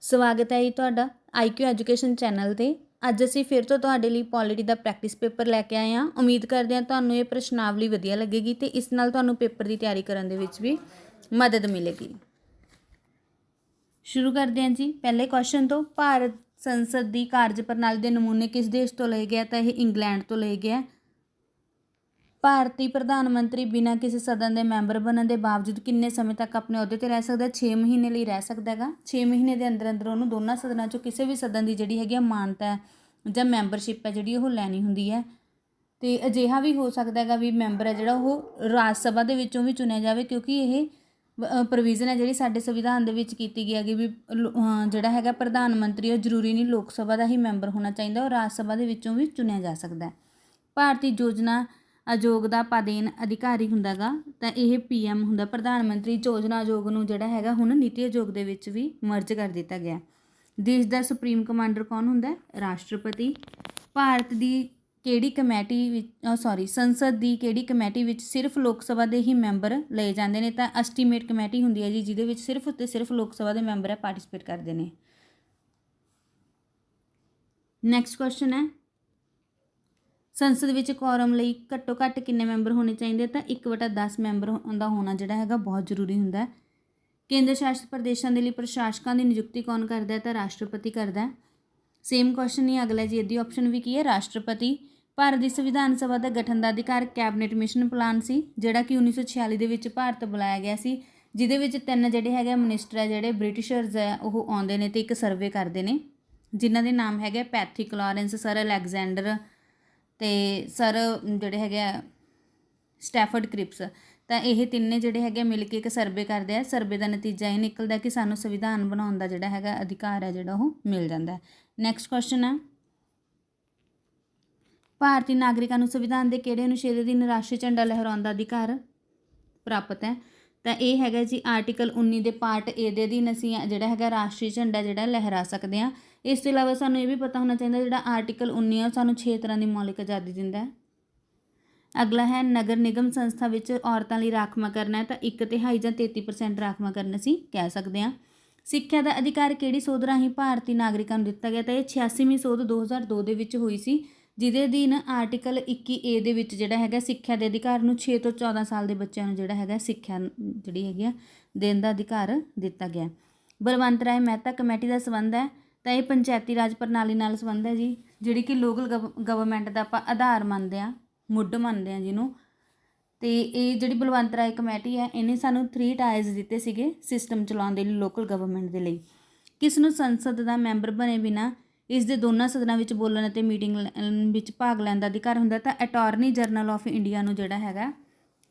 ਸਵਾਗਤ ਹੈ ਜੀ ਤੁਹਾਡਾ IQ ਐਜੂਕੇਸ਼ਨ ਚੈਨਲ 'ਤੇ। ਅੱਜ ਅਸੀਂ ਫਿਰ ਤੋਂ ਤੁਹਾਡੇ ਲਈ ਪੋਲਿਟੀ ਦਾ ਪ੍ਰੈਕਟਿਸ ਪੇਪਰ ਲੈ ਕੇ ਆਏ ਹਾਂ। ਉਮੀਦ ਕਰਦੇ ਹਾਂ ਤੁਹਾਨੂੰ ਇਹ ਪ੍ਰਸ਼ਨਾਵਲੀ ਵਧੀਆ ਲੱਗੇਗੀ ਅਤੇ ਇਸ ਨਾਲ ਤੁਹਾਨੂੰ ਪੇਪਰ ਦੀ ਤਿਆਰੀ ਕਰਨ ਦੇ ਵਿੱਚ ਵੀ ਮਦਦ ਮਿਲੇਗੀ। ਸ਼ੁਰੂ ਕਰਦੇ ਹਾਂ ਜੀ ਪਹਿਲੇ ਕੁਐਸਚਨ ਤੋਂ। ਭਾਰਤ ਸੰਸਦ ਦੀ ਕਾਰਜ ਪ੍ਰਣਾਲੀ ਦੇ ਨਮੂਨੇ ਕਿਸ ਦੇਸ਼ ਤੋਂ ਲਏ ਗਿਆ? ਤਾਂ ਇਹ ਇੰਗਲੈਂਡ ਤੋਂ ਲਏ ਗਿਆ। ਭਾਰਤੀ ਪ੍ਰਧਾਨ ਮੰਤਰੀ ਬਿਨਾਂ ਕਿਸੇ ਸਦਨ ਦੇ ਮੈਂਬਰ ਬਣਨ ਦੇ ਬਾਵਜੂਦ ਕਿੰਨੇ ਸਮੇਂ ਤੱਕ ਆਪਣੇ ਅਹੁਦੇ 'ਤੇ ਰਹਿ ਸਕਦਾ? 6 ਮਹੀਨੇ ਲਈ ਰਹਿ ਸਕਦਾ ਹੈਗਾ। 6 ਮਹੀਨੇ ਦੇ ਅੰਦਰ ਅੰਦਰ ਉਹਨੂੰ ਦੋਨਾਂ ਸਦਨਾਂ 'ਚੋਂ ਕਿਸੇ ਵੀ ਸਦਨ ਦੀ ਜਿਹੜੀ ਹੈਗੀ ਆ ਮਾਨਤਾ ਜਾਂ ਮੈਂਬਰਸ਼ਿਪ ਹੈ ਜਿਹੜੀ ਉਹ ਲੈਣੀ ਹੁੰਦੀ ਹੈ। ਅਤੇ ਅਜਿਹਾ ਵੀ ਹੋ ਸਕਦਾ ਹੈਗਾ ਵੀ ਮੈਂਬਰ ਹੈ ਜਿਹੜਾ ਉਹ ਰਾਜ ਸਭਾ ਦੇ ਵਿੱਚੋਂ ਵੀ ਚੁਣਿਆ ਜਾਵੇ, ਕਿਉਂਕਿ ਇਹ ਪ੍ਰੋਵੀਜ਼ਨ ਹੈ ਜਿਹੜੀ ਸਾਡੇ ਸੰਵਿਧਾਨ ਦੇ ਵਿੱਚ ਕੀਤੀ ਗਈ ਹੈਗੀ ਵੀ ਜਿਹੜਾ ਹੈਗਾ ਪ੍ਰਧਾਨ ਮੰਤਰੀ ਉਹ ਜ਼ਰੂਰੀ ਨਹੀਂ ਲੋਕ ਸਭਾ ਦਾ ਹੀ ਮੈਂਬਰ ਹੋਣਾ ਚਾਹੀਦਾ, ਉਹ ਰਾਜ ਸਭਾ ਦੇ ਵਿੱਚੋਂ ਵੀ ਚੁਣਿਆ ਜਾ ਸਕਦਾ। ਭਾਰਤੀ ਯੋਜਨਾ ਆਯੋਗ ਦਾ ਪਾਦੇਨ ਅਧਿਕਾਰੀ ਹੁੰਦਾ ਗਾ ਤਾਂ ਇਹ PM ਹੁੰਦਾ। ਪ੍ਰਧਾਨ ਮੰਤਰੀ ਯੋਜਨਾ ਆਯੋਗ ਨੂੰ ਜਿਹੜਾ ਹੈਗਾ ਹੁਣ ਨੀਤੀ ਆਯੋਗ ਦੇ ਵਿੱਚ ਵੀ ਮਰਜ ਕਰ ਦਿੱਤਾ ਗਿਆ। ਦੇਸ਼ ਦਾ ਸੁਪਰੀਮ ਕਮਾਂਡਰ ਕੌਣ ਹੁੰਦਾ? ਰਾਸ਼ਟਰਪਤੀ। ਭਾਰਤ ਦੀ ਕਿਹੜੀ ਕਮੇਟੀ ਵਿੱਚ ਸੰਸਦ ਦੀ ਕਿਹੜੀ ਕਮੇਟੀ ਵਿੱਚ ਸਿਰਫ ਲੋਕ ਸਭਾ ਦੇ ਹੀ ਮੈਂਬਰ ਲਏ ਜਾਂਦੇ ਨੇ? ਤਾਂ ਐਸਟੀਮੇਟ ਕਮੇਟੀ ਹੁੰਦੀ ਹੈ ਜੀ, ਜਿਹਦੇ ਵਿੱਚ ਸਿਰਫ ਅਤੇ ਸਿਰਫ ਲੋਕ ਸਭਾ ਦੇ ਮੈਂਬਰ ਹੈ ਪਾਰਟੀਸਪੇਟ ਕਰਦੇ ਨੇ। ਨੈਕਸਟ ਕੁਐਸਚਨ ਹੈ, ਸੰਸਦ ਵਿੱਚ ਕੋਰਮ ਲਈ ਘੱਟੋ ਘੱਟ ਕਿੰਨੇ ਮੈਂਬਰ ਹੋਣੇ ਚਾਹੀਦੇ? ਤਾਂ 1/10 ਮੈਂਬਰ ਦਾ ਹੋਣਾ ਜਿਹੜਾ ਹੈਗਾ ਬਹੁਤ ਜ਼ਰੂਰੀ ਹੁੰਦਾ। ਕੇਂਦਰ ਸ਼ਾਸਿਤ ਪ੍ਰਦੇਸ਼ਾਂ ਦੇ ਲਈ ਪ੍ਰਸ਼ਾਸਕਾਂ ਦੀ ਨਿਯੁਕਤੀ ਕੌਣ ਕਰਦਾ? ਤਾਂ ਰਾਸ਼ਟਰਪਤੀ ਕਰਦਾ। ਸੇਮ ਕੁਐਸਚਨ ਹੀ ਅਗਲਾ ਜੀ, ਇਹਦੀ ਆਪਸ਼ਨ ਵੀ ਕੀ ਹੈ? ਰਾਸ਼ਟਰਪਤੀ। ਭਾਰਤ ਦੀ ਸੰਵਿਧਾਨ ਸਭਾ ਦਾ ਗਠਨ ਦਾ ਅਧਿਕਾਰ ਕੈਬਨਿਟ ਮਿਸ਼ਨ ਪਲਾਨ ਸੀ, ਜਿਹੜਾ ਕਿ 1946 ਦੇ ਵਿੱਚ ਭਾਰਤ ਬੁਲਾਇਆ ਗਿਆ ਸੀ, ਜਿਹਦੇ ਵਿੱਚ 3 ਜਿਹੜੇ ਹੈਗੇ ਮਿਨਿਸਟਰ ਹੈ ਜਿਹੜੇ ਬ੍ਰਿਟਿਸ਼ਰਜ਼ ਹੈ ਉਹ ਆਉਂਦੇ ਨੇ ਅਤੇ ਇੱਕ ਸਰਵੇ ਕਰਦੇ ਨੇ, ਜਿਨ੍ਹਾਂ ਦੇ ਨਾਮ ਹੈਗੇ ਪੈਥਿਕ ਲਾਰੈਂਸ, ਸਰ ਅਲੈਗਜ਼ੈਂਡਰ ਅਤੇ ਸਰ ਜਿਹੜੇ ਹੈਗੇ ਆ ਸਟੈਫਰਡ ਕ੍ਰਿਪਸ। ਤਾਂ ਇਹ ਤਿੰਨੇ ਜਿਹੜੇ ਹੈਗੇ ਮਿਲ ਕੇ ਇੱਕ ਸਰਵੇ ਕਰਦੇ ਆ। ਸਰਵੇ ਦਾ ਨਤੀਜਾ ਇਹ ਨਿਕਲਦਾ ਕਿ ਸਾਨੂੰ ਸੰਵਿਧਾਨ ਬਣਾਉਣ ਦਾ ਜਿਹੜਾ ਹੈਗਾ ਅਧਿਕਾਰ ਹੈ ਜਿਹੜਾ ਉਹ ਮਿਲ ਜਾਂਦਾ। ਨੈਕਸਟ ਕੁਐਸਚਨ ਹੈ, ਭਾਰਤੀ ਨਾਗਰਿਕਾਂ ਨੂੰ ਸੰਵਿਧਾਨ ਦੇ ਕਿਹੜੇ ਅਨੁਛੇਦ ਅਧੀਨ ਰਾਸ਼ਟਰੀ ਝੰਡਾ ਲਹਿਰਾਉਣ ਦਾ ਅਧਿਕਾਰ ਪ੍ਰਾਪਤ ਹੈ? ਤਾਂ ਇਹ ਹੈਗਾ ਜੀ ਆਰਟੀਕਲ 19 ਦੇ ਪਾਰਟ A ਦੇ ਅਧੀਨ ਅਸੀਂ ਜਿਹੜਾ ਹੈਗਾ ਰਾਸ਼ਟਰੀ ਝੰਡਾ ਜਿਹੜਾ ਲਹਿਰਾ ਸਕਦੇ ਹਾਂ। ਇਸ ਤੋਂ ਇਲਾਵਾ ਸਾਨੂੰ ਇਹ ਵੀ ਪਤਾ ਹੋਣਾ ਚਾਹੀਦਾ ਜਿਹੜਾ ਆਰਟੀਕਲ 19 ਹੈ ਉਹ ਸਾਨੂੰ 6 ਤਰ੍ਹਾਂ ਦੀ ਮੌਲਿਕ ਆਜ਼ਾਦੀ ਦਿੰਦਾ ਹੈ। ਅਗਲਾ ਹੈ, ਨਗਰ ਨਿਗਮ ਸੰਸਥਾ ਵਿੱਚ ਔਰਤਾਂ ਲਈ ਰਾਖਵਾਂਕਰਨ ਹੈ ਤਾਂ 1/3 ਜਾਂ 33% ਰਾਖਵਾਂਕਰਨ ਅਸੀਂ ਕਹਿ ਸਕਦੇ ਹਾਂ। ਸਿੱਖਿਆ ਦਾ ਅਧਿਕਾਰ ਕਿਹੜੀ ਸੋਧ ਰਾਹੀਂ ਭਾਰਤੀ ਨਾਗਰਿਕਾਂ ਨੂੰ ਦਿੱਤਾ ਗਿਆ? ਤਾਂ ਇਹ 86ਵੀਂ ਸੋਧ 2002 ਦੇ ਵਿੱਚ ਹੋਈ ਸੀ, ਜਿਹਦੇ ਅਧੀਨ ਆਰਟੀਕਲ 21A ਦੇ ਵਿੱਚ ਜਿਹੜਾ ਹੈਗਾ ਸਿੱਖਿਆ ਦੇ ਅਧਿਕਾਰ ਨੂੰ 6 ਤੋਂ 14 ਸਾਲ ਦੇ ਬੱਚਿਆਂ ਨੂੰ ਜਿਹੜਾ ਹੈਗਾ ਸਿੱਖਿਆ ਜਿਹੜੀ ਹੈਗੀ ਆ ਦੇਣ ਦਾ ਅਧਿਕਾਰ ਦਿੱਤਾ ਗਿਆ। ਬਲਵੰਤ ਰਾਏ ਮਹਿਤਾ ਕਮੇਟੀ ਦਾ ਸੰਬੰਧ ਹੈ ਤਾਂ ਇਹ ਪੰਚਾਇਤੀ ਰਾਜ ਪ੍ਰਣਾਲੀ ਨਾਲ ਸੰਬੰਧ ਹੈ ਜੀ, ਜਿਹੜੀ ਕਿ ਲੋਕਲ ਗਵਰਨਮੈਂਟ ਦਾ ਆਪਾਂ ਆਧਾਰ ਮੰਨਦੇ ਹਾਂ, ਮੁੱਢ ਮੰਨਦੇ ਹਾਂ ਜਿਹਨੂੰ। ਅਤੇ ਇਹ ਜਿਹੜੀ ਬਲਵੰਤ ਰਾਏ ਕਮੇਟੀ ਹੈ ਇਹਨੇ ਸਾਨੂੰ 3 ਟਾਇਰਸ ਦਿੱਤੇ ਸੀਗੇ ਸਿਸਟਮ ਚਲਾਉਣ ਦੇ ਲਈ ਲੋਕਲ ਗਵਰਨਮੈਂਟ ਦੇ ਲਈ। ਕਿਸ ਨੂੰ ਸੰਸਦ ਦਾ ਮੈਂਬਰ ਬਣੇ ਬਿਨਾਂ ਇਸ ਦੇ ਦੋਨਾਂ ਸਦਨਾਂ ਵਿੱਚ ਬੋਲਣ ਅਤੇ ਮੀਟਿੰਗ ਵਿੱਚ ਭਾਗ ਲੈਣ ਦਾ ਅਧਿਕਾਰ ਹੁੰਦਾ? ਤਾਂ ਅਟਾਰਨੀ ਜਨਰਲ ਆਫ ਇੰਡੀਆ ਨੂੰ ਜਿਹੜਾ ਹੈਗਾ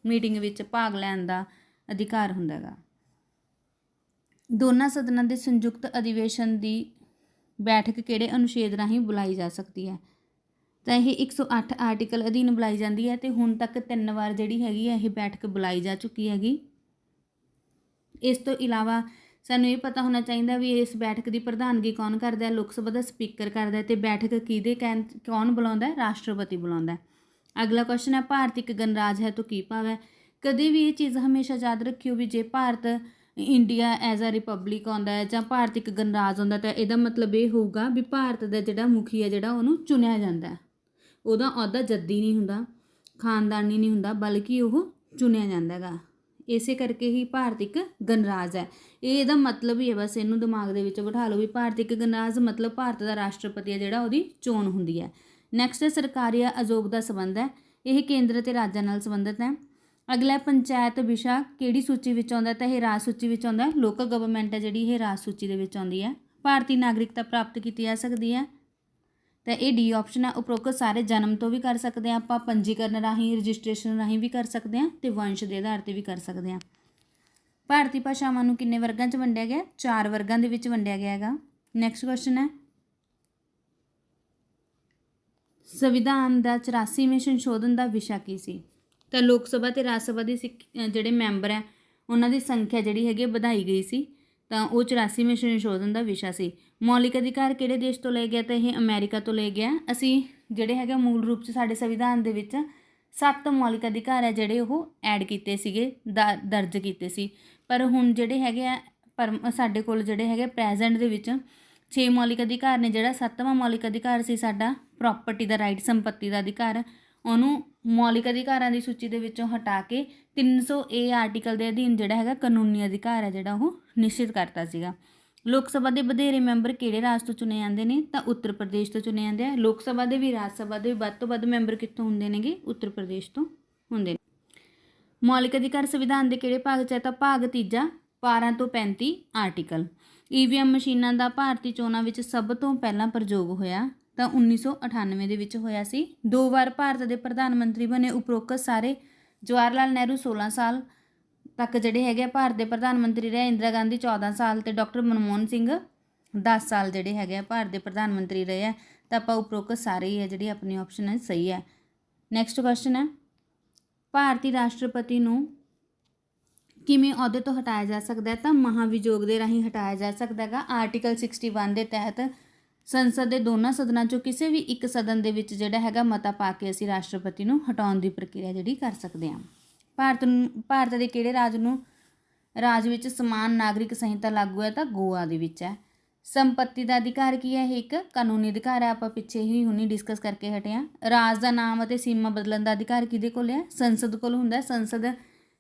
ਮੀਟਿੰਗ ਵਿੱਚ ਭਾਗ ਲੈਣ ਦਾ ਅਧਿਕਾਰ ਹੁੰਦਾ ਹੈਗਾ। ਦੋਨਾਂ ਸਦਨਾਂ ਦੇ ਸੰਯੁਕਤ ਅਧਿਵੇਸ਼ਨ ਦੀ ਬੈਠਕ ਕਿਹੜੇ ਅਨੁਛੇਦ ਰਾਹੀਂ ਬੁਲਾਈ ਜਾ ਸਕਦੀ ਹੈ? ਤਾਂ ਇਹ 108 ਆਰਟੀਕਲ ਅਧੀਨ ਬੁਲਾਈ ਜਾਂਦੀ ਹੈ ਅਤੇ ਹੁਣ ਤੱਕ 3 ਵਾਰ ਜਿਹੜੀ ਹੈਗੀ ਹੈ ਇਹ ਬੈਠਕ ਬੁਲਾਈ ਜਾ ਚੁੱਕੀ ਹੈਗੀ। ਇਸ ਤੋਂ ਇਲਾਵਾ ਸਾਨੂੰ ਇਹ ਪਤਾ ਹੋਣਾ ਚਾਹੀਦਾ ਵੀ ਇਸ ਬੈਠਕ ਦੀ ਪ੍ਰਧਾਨਗੀ ਕੌਣ ਕਰਦਾ? ਲੋਕ ਸਭਾ ਦਾ ਸਪੀਕਰ ਕਰਦਾ ਅਤੇ ਬੈਠਕ ਕਿਹਦੇ ਕੌਣ ਬੁਲਾਉਂਦਾ? ਰਾਸ਼ਟਰਪਤੀ ਬੁਲਾਉਂਦਾ। ਅਗਲਾ ਕੁਐਸਚਨ ਹੈ, ਭਾਰਤ ਇੱਕ ਗਣਰਾਜ ਹੈ ਤੋਂ ਕੀ ਭਾਵ ਹੈ? ਕਦੇ ਵੀ ਇਹ ਚੀਜ਼ ਹਮੇਸ਼ਾ ਯਾਦ ਰੱਖਿਓ ਵੀ ਜੇ Bharat India as a republic ਆਉਂਦਾ ਹੈ ਜਾਂ ਭਾਰਤ ਇੱਕ ਗਣਰਾਜ ਆਉਂਦਾ ਤਾਂ ਇਹਦਾ ਮਤਲਬ ਇਹ ਹੋਊਗਾ ਵੀ ਭਾਰਤ ਦਾ ਜਿਹੜਾ ਮੁਖੀ ਹੈ ਜਿਹੜਾ ਉਹਨੂੰ ਚੁਣਿਆ ਜਾਂਦਾ, ਉਹਦਾ ਅਹੁਦਾ ਜੱਦੀ ਨਹੀਂ ਹੁੰਦਾ, ਖਾਨਦਾਨੀ ਨਹੀਂ ਹੁੰਦਾ, ਬਲਕਿ ਉਹ ਚੁਣਿਆ ਜਾਂਦਾ ਹੈਗਾ। ਇਸੇ ਕਰਕੇ ਹੀ ਭਾਰਤ ਇੱਕ ਗਣਰਾਜ ਹੈ। ਇਹਦਾ ਮਤਲਬ ਹੀ ਹੈ, ਬਸ ਇਹਨੂੰ ਦਿਮਾਗ ਦੇ ਵਿੱਚ ਬਿਠਾ ਲਓ ਵੀ ਭਾਰਤ ਇੱਕ ਗਣਰਾਜ ਮਤਲਬ ਭਾਰਤ ਦਾ ਰਾਸ਼ਟਰਪਤੀ ਹੈ ਜਿਹੜਾ ਉਹਦੀ ਚੋਣ ਹੁੰਦੀ ਹੈ। ਨੈਕਸਟ ਸਰਕਾਰੀ ਆਯੋਗ ਦਾ ਸੰਬੰਧ ਹੈ, ਇਹ ਕੇਂਦਰ ਅਤੇ ਰਾਜਾਂ ਨਾਲ ਸੰਬੰਧਿਤ ਹੈ। ਅਗਲਾ ਪੰਚਾਇਤ ਵਿਸ਼ਾ ਕਿਹੜੀ ਸੂਚੀ ਵਿੱਚ ਆਉਂਦਾ? ਤਾਂ ਇਹ ਰਾਜ ਸੂਚੀ ਵਿੱਚ ਆਉਂਦਾ। ਲੋਕਲ ਗਵਰਨਮੈਂਟ ਹੈ ਜਿਹੜੀ ਇਹ ਰਾਜ ਸੂਚੀ ਦੇ ਵਿੱਚ ਆਉਂਦੀ ਹੈ। ਭਾਰਤੀ ਨਾਗਰਿਕਤਾ ਪ੍ਰਾਪਤ ਕੀਤੀ ਜਾ ਸਕਦੀ ਹੈ ਤਾਂ ਇਹ D ਆਪਸ਼ਨ ਹੈ। ਉਪਰੋਕਤ ਸਾਰੇ ਜਨਮ ਤੋਂ ਵੀ ਕਰ ਸਕਦੇ ਹਾਂ ਆਪਾਂ, ਪੰਜੀਕਰਨ ਰਾਹੀਂ, ਰਜਿਸਟ੍ਰੇਸ਼ਨ ਰਾਹੀਂ ਵੀ ਕਰ ਸਕਦੇ ਹਾਂ ਅਤੇ ਵੰਸ਼ ਦੇ ਆਧਾਰ 'ਤੇ ਵੀ ਕਰ ਸਕਦੇ ਹਾਂ। ਭਾਰਤੀ ਭਾਸ਼ਾਵਾਂ ਨੂੰ ਕਿੰਨੇ ਵਰਗਾਂ 'ਚ ਵੰਡਿਆ ਗਿਆ? 4 ਵਰਗਾਂ ਦੇ ਵਿੱਚ ਵੰਡਿਆ ਗਿਆ ਹੈਗਾ। ਨੈਕਸਟ ਕੁਐਸਚਨ ਹੈ, ਸੰਵਿਧਾਨ ਦਾ 84ਵੇਂ ਸੰਸ਼ੋਧਨ ਦਾ ਵਿਸ਼ਾ ਕੀ ਸੀ? ਤਾਂ ਲੋਕ ਸਭਾ ਅਤੇ ਰਾਜ ਸਭਾ ਦੇ ਜਿਹੜੇ ਮੈਂਬਰ ਹੈ ਉਹਨਾਂ ਦੀ ਸੰਖਿਆ ਜਿਹੜੀ ਹੈਗੀ ਵਧਾਈ ਗਈ ਸੀ ਤਾਂ ਉਹ 84ਵੇਂ ਸੰਸ਼ੋਧਨ ਦਾ ਵਿਸ਼ਾ ਸੀ। ਮੌਲਿਕ ਅਧਿਕਾਰ ਕਿਹੜੇ ਦੇਸ਼ ਤੋਂ ਲਏ ਗਿਆ? ਤਾਂ ਇਹ ਅਮਰੀਕਾ ਤੋਂ ਲਏ ਗਿਆ। ਅਸੀਂ ਜਿਹੜੇ ਹੈਗੇ ਮੂਲ ਰੂਪ 'ਚ ਸਾਡੇ ਸੰਵਿਧਾਨ ਦੇ ਵਿੱਚ 7 ਮੌਲਿਕ ਅਧਿਕਾਰ ਹੈ ਜਿਹੜੇ ਉਹ ਐਡ ਕੀਤੇ ਸੀਗੇ, ਦਰਜ ਕੀਤੇ ਸੀ, ਪਰ ਹੁਣ ਜਿਹੜੇ ਹੈਗੇ ਆ ਪਰ ਸਾਡੇ ਕੋਲ ਜਿਹੜੇ ਹੈਗੇ ਪ੍ਰੈਜ਼ੈਂਟ ਦੇ ਵਿੱਚ 6 ਮੌਲਿਕ ਅਧਿਕਾਰ ਨੇ। ਜਿਹੜਾ 7ਵਾਂ ਮੌਲਿਕ ਅਧਿਕਾਰ ਸੀ ਸਾਡਾ ਪ੍ਰੋਪਰਟੀ ਦਾ ਰਾਈਟ, ਸੰਪत्ति ਦਾ ਅਧਿਕਾਰ, ਉਹਨੂੰ ਮੌਲਿਕ ਅਧਿਕਾਰਾਂ ਦੀ ਸੂਚੀ ਦੇ ਵਿੱਚੋਂ ਹਟਾ ਕੇ 300A ਆਰਟੀਕਲ ਦੇ ਅਧੀਨ ਜਿਹੜਾ ਹੈਗਾ ਕਾਨੂੰਨੀ ਅਧਿਕਾਰ ਹੈ ਜਿਹੜਾ ਉਹ ਨਿਸ਼ਚਿਤ ਕਰਤਾ ਸੀਗਾ। ਲੋਕ ਸਭਾ ਦੇ ਵਧੇਰੇ ਮੈਂਬਰ ਕਿਹੜੇ ਰਾਜ ਤੋਂ ਚੁਣੇ ਜਾਂਦੇ ਨੇ? ਤਾਂ ਉੱਤਰ ਪ੍ਰਦੇਸ਼ ਤੋਂ ਚੁਣੇ ਜਾਂਦੇ ਆ। ਲੋਕ ਸਭਾ ਦੇ ਵੀ ਰਾਜ ਸਭਾ ਦੇ ਵੀ ਵੱਧ ਤੋਂ ਵੱਧ ਮੈਂਬਰ ਕਿੱਥੋਂ ਹੁੰਦੇ ਨੇਗੇ? ਉੱਤਰ ਪ੍ਰਦੇਸ਼ ਤੋਂ ਹੁੰਦੇ ਨੇ। ਮੌਲਿਕ ਅਧਿਕਾਰ ਸੰਵਿਧਾਨ ਦੇ ਕਿਹੜੇ ਭਾਗ 'ਚ ਹੈ? ਤਾਂ ਭਾਗ 3 12 ਤੋਂ 35 ਆਰਟੀਕਲ। EVM ਮਸ਼ੀਨਾਂ ਦਾ ਭਾਰਤੀ ਚੋਣਾਂ ਵਿੱਚ ਸਭ ਤੋਂ ਪਹਿਲਾਂ ਪ੍ਰਯੋਗ ਹੋਇਆ ਤਾਂ 1998 ਦੇ ਵਿੱਚ ਹੋਇਆ ਸੀ। 2 ਵਾਰ ਭਾਰਤ ਦੇ ਪ੍ਰਧਾਨ ਮੰਤਰੀ ਬਣੇ ਉਪਰੋਕਤ ਸਾਰੇ। ਜਵਾਹਰ ਲਾਲ ਨਹਿਰੂ 16 ਸਾਲ ਤੱਕ ਜਿਹੜੇ ਹੈਗੇ ਭਾਰਤ ਦੇ ਪ੍ਰਧਾਨ ਮੰਤਰੀ ਰਹੇ। ਇੰਦਰਾ ਗਾਂਧੀ 14 ਸਾਲ ਤੇ ਡਾਕਟਰ ਮਨਮੋਹਨ ਸਿੰਘ 10 ਸਾਲ ਜਿਹੜੇ ਹੈਗੇ ਆ ਭਾਰਤ ਦੇ ਪ੍ਰਧਾਨ ਮੰਤਰੀ ਰਹੇ ਆ। ਤਾਂ ਆਪਾਂ ਉਪਰੋਕਤ ਸਾਰੇ ਹੀ ਹੈ ਜਿਹੜੀ ਆਪਣੀ ਆਪਸ਼ਨ ਹੈ ਸਹੀ ਹੈ। ਨੈਕਸਟ ਕੁਐਸਚਨ ਹੈ, ਭਾਰਤੀ ਰਾਸ਼ਟਰਪਤੀ ਨੂੰ ਕਿਵੇਂ ਅਹੁਦੇ ਤੋਂ ਹਟਾਇਆ ਜਾ ਸਕਦਾ ਹੈ? ਤਾਂ ਮਹਾਵਿਯੋਗ ਦੇ ਰਾਹੀਂ ਹਟਾਇਆ ਜਾ ਸਕਦਾ ਹੈਗਾ। ਆਰਟੀਕਲ 61 ਦੇ ਤਹਿਤ ਸੰਸਦ ਦੇ ਦੋਨਾਂ ਸਦਨਾਂ 'ਚੋਂ ਕਿਸੇ ਵੀ ਇੱਕ ਸਦਨ ਦੇ ਵਿੱਚ ਜਿਹੜਾ ਹੈਗਾ ਮਤਾ ਪਾ ਕੇ ਅਸੀਂ ਰਾਸ਼ਟਰਪਤੀ ਨੂੰ ਹਟਾਉਣ ਦੀ ਪ੍ਰਕਿਰਿਆ ਜਿਹੜੀ ਕਰ ਸਕਦੇ ਹਾਂ। ਭਾਰਤ ਦੇ ਕਿਹੜੇ ਰਾਜ ਵਿੱਚ ਸਮਾਨ ਨਾਗਰਿਕ ਸੰਹਿਤਾ ਲਾਗੂ ਹੈ? ਤਾਂ ਗੋਆ ਦੇ ਵਿੱਚ ਹੈ। ਸੰਪत्ति ਦਾ ਅਧਿਕਾਰ ਕੀ ਹੈ? ਇਹ ਇੱਕ ਕਾਨੂੰਨੀ ਅਧਿਕਾਰ ਹੈ। ਆਪਾਂ ਪਿੱਛੇ ਹੀ ਹੁਣੀ ਡਿਸਕਸ ਕਰਕੇ ਹਟੇ ਹਾਂ। ਰਾਜ ਦਾ ਨਾਮ ਅਤੇ ਸੀਮਾ ਬਦਲਣ ਦਾ ਅਧਿਕਾਰ ਕਿਹਦੇ ਕੋਲ ਹੈ? ਸੰਸਦ ਕੋਲ ਹੁੰਦਾ। ਸੰਸਦ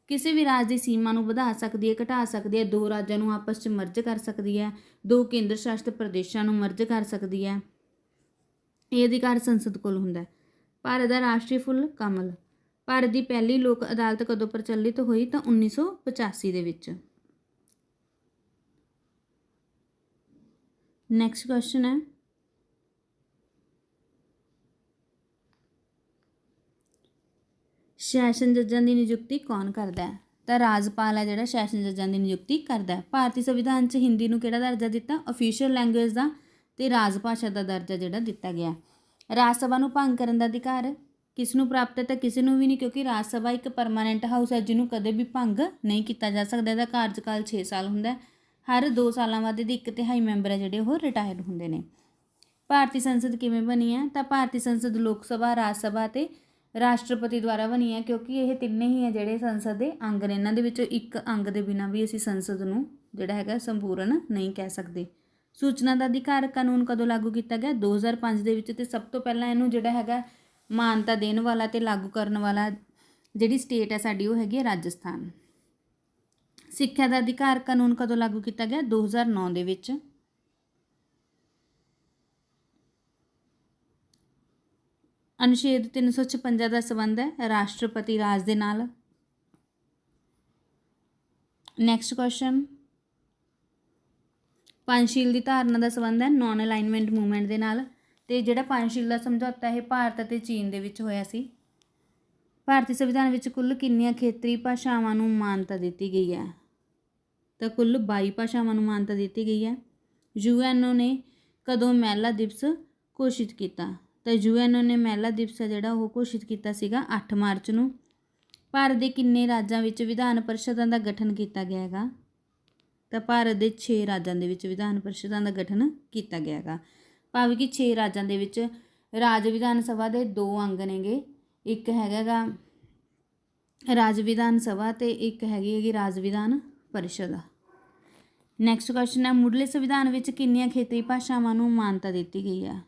ਕਿਸੇ ਵੀ ਰਾਜ ਦੀ ਸੀਮਾ ਨੂੰ ਵਧਾ ਸਕਦੀ ਹੈ, ਘਟਾ ਸਕਦੀ ਹੈ, 2 ਰਾਜਾਂ ਨੂੰ ਆਪਸ 'ਚ ਮਰਜ ਕਰ ਸਕਦੀ ਹੈ, 2 ਕੇਂਦਰ ਸ਼ਾਸਿਤ ਪ੍ਰਦੇਸ਼ਾਂ ਨੂੰ ਮਰਜ ਕਰ ਸਕਦੀ ਹੈ। ਇਹ ਅਧਿਕਾਰ ਸੰਸਦ ਕੋਲ ਹੁੰਦਾ। ਭਾਰਤ ਦਾ ਰਾਸ਼ਟਰੀ ਫੁੱਲ ਕਮਲ। ਭਾਰਤ ਦੀ ਪਹਿਲੀ ਲੋਕ ਅਦਾਲਤ ਕਦੋਂ ਪ੍ਰਚਲਿਤ ਹੋਈ? ਤਾਂ 1985 ਦੇ ਵਿੱਚ। ਨੈਕਸਟ ਕੁਐਸਚਨ ਹੈ, ਸੈਸ਼ਨ ਜੱਜਾਂ ਦੀ ਨਿਯੁਕਤੀ ਕੌਣ ਕਰਦਾ ਹੈ? ਤਾਂ ਰਾਜਪਾਲ ਹੈ ਜਿਹੜਾ ਸੈਸ਼ਨ ਜੱਜਾਂ ਦੀ ਨਿਯੁਕਤੀ ਕਰਦਾ ਹੈ। ਭਾਰਤੀ ਸੰਵਿਧਾਨ 'ਚ ਹਿੰਦੀ ਨੂੰ ਕਿਹੜਾ ਦਰਜਾ ਦਿੱਤਾ? ਅਫੀਸ਼ੀਅਲ ਲੈਂਗੁਏਜ ਦਾ ਤੇ ਰਾਜ ਭਾਸ਼ਾ ਦਾ ਦਰਜਾ ਜਿਹੜਾ ਦਿੱਤਾ ਗਿਆ। ਰਾਜ ਸਭਾ ਨੂੰ ਭੰਗ ਕਰਨ ਦਾ ਅਧਿਕਾਰ ਕਿਸ ਨੂੰ ਪ੍ਰਾਪਤ ਹੈ? ਤਾਂ ਕਿਸੇ ਨੂੰ ਵੀ ਨਹੀਂ, ਕਿਉਂਕਿ ਰਾਜ ਸਭਾ ਇੱਕ ਪਰਮਾਨੈਂਟ ਹਾਊਸ ਹੈ ਜਿਹਨੂੰ ਕਦੇ ਵੀ ਭੰਗ ਨਹੀਂ ਕੀਤਾ ਜਾ ਸਕਦਾ। ਇਹਦਾ ਕਾਰਜਕਾਲ 6 ਸਾਲ ਹੁੰਦਾ। ਹਰ 2 ਸਾਲਾਂ ਬਾਅਦ ਇਹਦੀ 1/3 ਮੈਂਬਰ ਹੈ ਜਿਹੜੇ ਉਹ ਰਿਟਾਇਰ ਹੁੰਦੇ ਨੇ। ਭਾਰਤੀ ਸੰਸਦ ਕਿਵੇਂ ਬਣੀ ਹੈ? ਤਾਂ ਭਾਰਤੀ ਸੰਸਦ ਲੋਕ ਸਭਾ, ਰਾਜ ਸਭਾ ਅਤੇ ਰਾਸ਼ਟਰਪਤੀ ਦੁਆਰਾ ਬਣੀ ਹੈ, ਕਿਉਂਕਿ ਇਹ ਤਿੰਨੇ ਹੀ ਹੈ ਜਿਹੜੇ ਸੰਸਦ ਦੇ ਅੰਗ ਨੇ। ਇਹਨਾਂ ਦੇ ਵਿੱਚੋਂ ਇੱਕ ਅੰਗ ਦੇ ਬਿਨਾਂ ਵੀ ਅਸੀਂ ਸੰਸਦ ਨੂੰ ਜਿਹੜਾ ਹੈਗਾ ਸੰਪੂਰਨ ਨਹੀਂ ਕਹਿ ਸਕਦੇ। ਸੂਚਨਾ ਦਾ ਅਧਿਕਾਰ ਕਾਨੂੰਨ ਕਦੋਂ ਲਾਗੂ ਕੀਤਾ ਗਿਆ? 2005 ਦੇ ਵਿੱਚ। ਤੇ ਸਭ ਤੋਂ ਪਹਿਲਾਂ ਇਹਨੂੰ ਜਿਹੜਾ ਹੈਗਾ ਮਾਨਤਾ ਦੇਣ ਵਾਲਾ ਤੇ ਲਾਗੂ ਕਰਨ ਵਾਲਾ ਜਿਹੜੀ ਸਟੇਟ ਹੈ ਸਾਡੀ ਉਹ ਹੈਗੀ ਹੈ ਰਾਜਸਥਾਨ। ਸਿੱਖਿਆ ਦਾ ਅਧਿਕਾਰ ਕਾਨੂੰਨ ਕਦੋਂ ਲਾਗੂ ਕੀਤਾ ਗਿਆ? 2009 ਦੇ ਵਿੱਚ। ਅਨੁਛੇਦ 356 ਦਾ ਸੰਬੰਧ ਹੈ ਰਾਸ਼ਟਰਪਤੀ ਰਾਜ ਦੇ ਨਾਲ। ਨੈਕਸਟ ਕੁਐਸਚਨ, ਪੰਚਸ਼ੀਲ ਦੀ ਧਾਰਨਾ ਦਾ ਸੰਬੰਧ ਹੈ ਨਾਨ ਅਲਾਈਨਮੈਂਟ ਮੂਵਮੈਂਟ ਦੇ ਨਾਲ। ਤੇ ਜਿਹੜਾ ਪੰਚਸ਼ੀਲ ਦਾ ਸਮਝੌਤਾ ਇਹ ਭਾਰਤ ਅਤੇ ਚੀਨ ਦੇ ਵਿੱਚ ਹੋਇਆ ਸੀ। ਭਾਰਤੀ ਸੰਵਿਧਾਨ ਵਿੱਚ ਕੁੱਲ ਕਿੰਨੀਆਂ ਖੇਤਰੀ ਭਾਸ਼ਾਵਾਂ ਨੂੰ ਮਾਨਤਾ ਦਿੱਤੀ ਗਈ ਹੈ? ਤਾਂ ਕੁੱਲ 22 ਭਾਸ਼ਾਵਾਂ ਨੂੰ ਮਾਨਤਾ ਦਿੱਤੀ ਗਈ ਹੈ। ਯੂਐਨਓ ਨੇ ਕਦੋਂ ਮਹਿਲਾ ਦਿਵਸ ਘੋਸ਼ਿਤ ਕੀਤਾ? ਤਾਂ ਯੂਐਨਓ ਨੇ ਮਹਿਲਾ ਦਿਵਸ ਜਿਹੜਾ ਉਹ ਘੋਸ਼ਿਤ ਕੀਤਾ ਸੀਗਾ 8 ਮਾਰਚ ਨੂੰ। ਭਾਰਤ ਦੇ ਕਿੰਨੇ ਰਾਜਾਂ ਵਿੱਚ ਵਿਧਾਨ ਪਰਿਸ਼ਦਾਂ ਦਾ ਗਠਨ ਕੀਤਾ ਗਿਆ ਹੈਗਾ? ਤਾਂ ਭਾਰਤ ਦੇ 6 ਰਾਜਾਂ ਦੇ ਵਿੱਚ ਵਿਧਾਨ ਪਰਿਸ਼ਦਾਂ ਦਾ ਗਠਨ ਕੀਤਾ ਗਿਆ ਹੈਗਾ। ਭਾਵੇਂ ਕਿ 6 ਰਾਜਾਂ ਦੇ ਵਿੱਚ ਰਾਜ ਵਿਧਾਨ ਸਭਾ ਦੇ 2 ਅੰਗ ਨੇਗੇ, ਇੱਕ ਹੈਗਾ ਗਾ ਰਾਜ ਵਿਧਾਨ ਸਭਾ ਤੇ ਇੱਕ ਹੈਗੀ ਰਾਜ ਵਿਧਾਨ ਪਰਿਸ਼ਦ। ਨੈਕਸਟ ਕੁਐਸਚਨ ਹੈ, ਮੁੱਢਲੇ ਸੰਵਿਧਾਨ ਵਿੱਚ ਕਿੰਨੀਆਂ ਖੇਤਰੀ ਭਾਸ਼ਾਵਾਂ ਨੂੰ ਮਾਨਤਾ ਦਿੱਤੀ ਗਈ ਹੈ?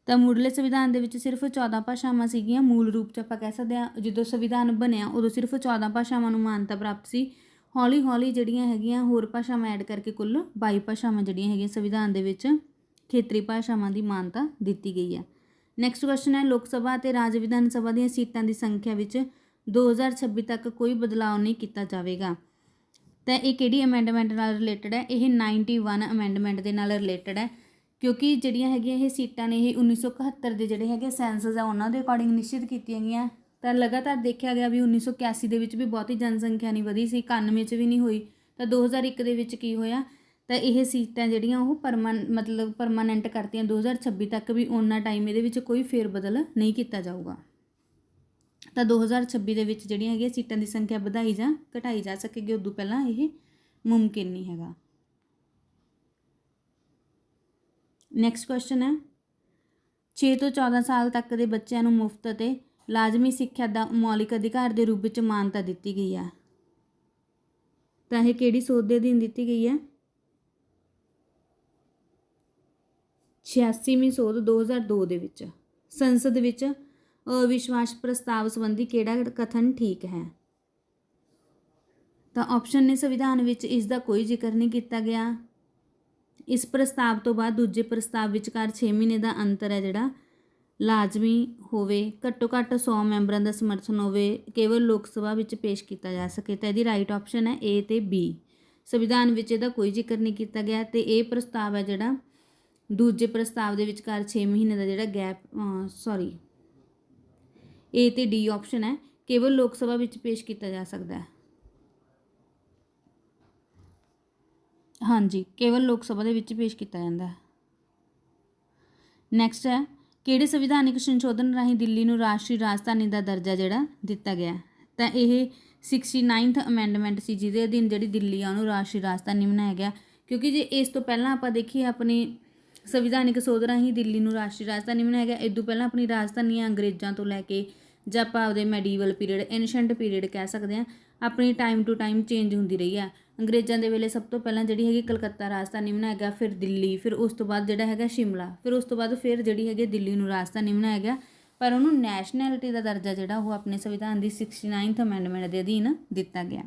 ਤਾਂ ਮੁੱਢਲੇ ਸੰਵਿਧਾਨ ਦੇ ਵਿੱਚ ਸਿਰਫ 14 ਭਾਸ਼ਾਵਾਂ ਸੀਗੀਆਂ। ਮੂਲ ਰੂਪ 'ਚ ਆਪਾਂ ਕਹਿ ਸਕਦੇ ਹਾਂ ਜਦੋਂ ਸੰਵਿਧਾਨ ਬਣਿਆ ਉਦੋਂ ਸਿਰਫ 14 ਭਾਸ਼ਾਵਾਂ ਨੂੰ ਮਾਨਤਾ ਪ੍ਰਾਪਤ ਸੀ। ਹੌਲੀ ਹੌਲੀ ਜਿਹੜੀਆਂ ਹੈਗੀਆਂ ਹੋਰ ਭਾਸ਼ਾਵਾਂ ਐਡ ਕਰਕੇ ਕੁੱਲ 22 ਭਾਸ਼ਾਵਾਂ ਜਿਹੜੀਆਂ ਹੈਗੀਆਂ ਸੰਵਿਧਾਨ ਦੇ ਵਿੱਚ ਖੇਤਰੀ ਭਾਸ਼ਾਵਾਂ ਦੀ ਮਾਨਤਾ ਦਿੱਤੀ ਗਈ ਹੈ। ਨੈਕਸਟ ਕੁਐਸਚਨ ਹੈ, ਲੋਕ ਸਭਾ ਅਤੇ ਰਾਜ ਵਿਧਾਨ ਸਭਾ ਦੀਆਂ ਸੀਟਾਂ ਦੀ ਸੰਖਿਆ ਵਿੱਚ 2026 ਤੱਕ ਕੋਈ ਬਦਲਾਅ ਨਹੀਂ ਕੀਤਾ ਜਾਵੇਗਾ। ਤਾਂ ਇਹ ਕਿਹੜੀ ਅਮੈਂਡਮੈਂਟ ਨਾਲ ਰਿਲੇਟਡ ਹੈ? ਇਹ 91 ਅਮੈਂਡਮੈਂਟ ਦੇ ਨਾਲ ਰਿਲੇਟਡ ਹੈ, ਕਿਉਂਕਿ ਜਿਹੜੀਆਂ ਹੈਗੀਆਂ ਇਹ ਸੀਟਾਂ ਨੇ ਇਹ 1971 ਦੇ ਜਿਹੜੇ ਹੈਗੇ ਸੈਂਸਸ ਆ ਉਹਨਾਂ ਦੇ ਅਕੋਰਡਿੰਗ ਨਿਸ਼ਚਿਤ ਕੀਤੀਆਂ ਗਈਆਂ। ਤਾਂ ਲਗਾਤਾਰ ਦੇਖਿਆ ਗਿਆ ਵੀ 1981 ਦੇ ਵਿੱਚ ਵੀ ਬਹੁਤੀ ਜਨਸੰਖਿਆ ਨਹੀਂ ਵਧੀ ਸੀ, 91 'ਚ ਵੀ ਨਹੀਂ ਹੋਈ। ਤਾਂ 2001 ਦੇ ਵਿੱਚ ਕੀ ਹੋਇਆ? ਤਾਂ ਇਹ ਸੀਟਾਂ ਜਿਹੜੀਆਂ ਉਹ ਪਰਮਾਨੈਂਟ ਕਰਤੀਆਂ 2026 ਤੱਕ ਵੀ ਉਹਨਾਂ ਟਾਈਮ ਇਹਦੇ ਵਿੱਚ ਕੋਈ ਫੇਰ ਬਦਲ ਨਹੀਂ ਕੀਤਾ ਜਾਊਗਾ। ਤਾਂ 2026 ਦੇ ਵਿੱਚ ਜਿਹੜੀਆਂ ਹੈਗੀਆਂ ਸੀਟਾਂ ਦੀ ਸੰਖਿਆ ਵਧਾਈ ਜਾਂ ਘਟਾਈ ਜਾ ਸਕੇਗੀ, ਉਦੋਂ ਪਹਿਲਾਂ ਇਹ ਮੁਮਕਿਨ ਨਹੀਂ ਹੈਗਾ। ਨੈਕਸਟ ਕੁਐਸਚਨ ਹੈ, 6 ਤੋਂ 14 ਸਾਲ ਤੱਕ ਦੇ ਬੱਚਿਆਂ ਨੂੰ ਮੁਫਤ ਅਤੇ ਲਾਜ਼ਮੀ ਸਿੱਖਿਆ ਦਾ ਮੌਲਿਕ ਅਧਿਕਾਰ ਦੇ ਰੂਪ ਵਿੱਚ ਮਾਨਤਾ ਦਿੱਤੀ ਗਈ ਹੈ। ਤਾਂ ਇਹ ਕਿਹੜੀ ਸੋਧ ਦੇ ਅਧੀਨ ਦਿੱਤੀ ਗਈ ਹੈ? 86ਵੀਂ ਸੋਧ 2002 ਦੇ ਵਿੱਚ। ਸੰਸਦ ਵਿੱਚ ਅਵਿਸ਼ਵਾਸ ਪ੍ਰਸਤਾਵ ਸੰਬੰਧੀ ਕਿਹੜਾ ਕਥਨ ਠੀਕ ਹੈ? ਤਾਂ ਆਪਸ਼ਨ ਨੇ ਸੰਵਿਧਾਨ ਵਿੱਚ ਇਸ ਦਾ ਕੋਈ ਜ਼ਿਕਰ ਨਹੀਂ ਕੀਤਾ ਗਿਆ। ਇਸ ਪ੍ਰਸਤਾਵ ਤੋਂ ਬਾਅਦ ਦੂਜੇ ਪ੍ਰਸਤਾਵ ਵਿਚਕਾਰ 6 ਮਹੀਨੇ ਦਾ ਅੰਤਰ ਹੈ ਜਿਹੜਾ ਲਾਜ਼ਮੀ ਹੋਵੇ, ਘੱਟੋ ਘੱਟ 100 ਮੈਂਬਰਾਂ ਦਾ ਸਮਰਥਨ ਹੋਵੇ, ਕੇਵਲ ਲੋਕ ਸਭਾ ਵਿੱਚ ਪੇਸ਼ ਕੀਤਾ ਜਾ ਸਕੇ। ਤਾਂ ਇਹਦੀ ਰਾਈਟ ਆਪਸ਼ਨ ਹੈ ਏ ਤੇ ਬੀ। ਸੰਵਿਧਾਨ ਵਿੱਚ ਇਹਦਾ ਕੋਈ ਜ਼ਿਕਰ ਨਹੀਂ ਕੀਤਾ ਗਿਆ ਤੇ ਇਹ ਪ੍ਰਸਤਾਵ ਹੈ ਜਿਹੜਾ ਦੂਜੇ ਪ੍ਰਸਤਾਵ ਦੇ ਵਿਚਕਾਰ 6 ਮਹੀਨੇ ਦਾ ਜਿਹੜਾ ਗੈਪ ਏ ਤੇ ਡੀ ਆਪਸ਼ਨ ਹੈ, ਕੇਵਲ ਲੋਕ ਸਭਾ ਵਿੱਚ ਪੇਸ਼ ਕੀਤਾ ਜਾ ਸਕਦਾ ਹੈ। ਹਾਂਜੀ, ਕੇਵਲ ਲੋਕ ਸਭਾ ਦੇ ਵਿੱਚ ਪੇਸ਼ ਕੀਤਾ ਜਾਂਦਾ ਹੈ। ਨੈਕਸਟ ਹੈ, ਕਿਹੜੇ ਸੰਵਿਧਾਨਿਕ ਸੰਸ਼ੋਧਨ ਰਾਹੀਂ ਦਿੱਲੀ ਨੂੰ ਰਾਸ਼ਟਰੀ ਰਾਜਧਾਨੀ ਦਾ ਦਰਜਾ ਜਿਹੜਾ ਦਿੱਤਾ ਗਿਆ? ਤਾਂ ਇਹ 69th ਅਮੈਂਡਮੈਂਟ ਸੀ ਜਿਹਦੇ ਅਧੀਨ ਜਿਹੜੀ ਦਿੱਲੀ ਆ ਉਹਨੂੰ ਰਾਸ਼ਟਰੀ ਰਾਜਧਾਨੀ ਬਣਾਇਆ ਗਿਆ। ਕਿਉਂਕਿ ਜੇ ਇਸ ਤੋਂ ਪਹਿਲਾਂ ਆਪਾਂ ਦੇਖੀਏ ਆਪਣੀ ਸੰਵਿਧਾਨਿਕ ਸੋਧ ਰਾਹੀਂ ਦਿੱਲੀ ਨੂੰ ਰਾਸ਼ਟਰੀ ਰਾਜਧਾਨੀ ਬਣਾਇਆ ਗਿਆ। ਇਸ ਤੋਂ ਪਹਿਲਾਂ ਆਪਣੀ ਰਾਜਧਾਨੀਆਂ ਅੰਗਰੇਜ਼ਾਂ ਤੋਂ ਲੈ ਕੇ ਜਾਂ ਆਪਾਂ ਆਪਦੇ ਮੈਡੀਵਲ ਪੀਰੀਅਡ, ਐਨਸ਼ੈਂਟ ਪੀਰੀਅਡ ਕਹਿ ਸਕਦੇ ਹਾਂ, ਆਪਣੀ ਟਾਈਮ ਟੂ ਟਾਈਮ ਚੇਂਜ ਹੁੰਦੀ ਰਹੀ ਆ। ਅੰਗਰੇਜ਼ਾਂ ਦੇ ਵੇਲੇ ਸਭ ਤੋਂ ਪਹਿਲਾਂ ਜਿਹੜੀ ਹੈਗੀ ਕਲਕੱਤਾ ਰਾਜਧਾਨੀ ਬਣਾਇਆ ਗਿਆ, ਫਿਰ ਦਿੱਲੀ, ਫਿਰ ਉਸ ਤੋਂ ਬਾਅਦ ਜਿਹੜਾ ਹੈਗਾ ਸ਼ਿਮਲਾ, ਫਿਰ ਉਸ ਤੋਂ ਬਾਅਦ ਫਿਰ ਜਿਹੜੀ ਹੈਗੀ ਦਿੱਲੀ ਨੂੰ ਰਾਜਧਾਨੀ ਬਣਾਇਆ ਗਿਆ। ਪਰ ਉਹਨੂੰ ਨੈਸ਼ਨੈਲਿਟੀ ਦਾ ਦਰਜਾ ਜਿਹੜਾ ਉਹ ਆਪਣੇ ਸੰਵਿਧਾਨ ਦੀ 69th ਅਮੈਂਡਮੈਂਟ ਦੇ ਅਧੀਨ ਦਿੱਤਾ ਗਿਆ।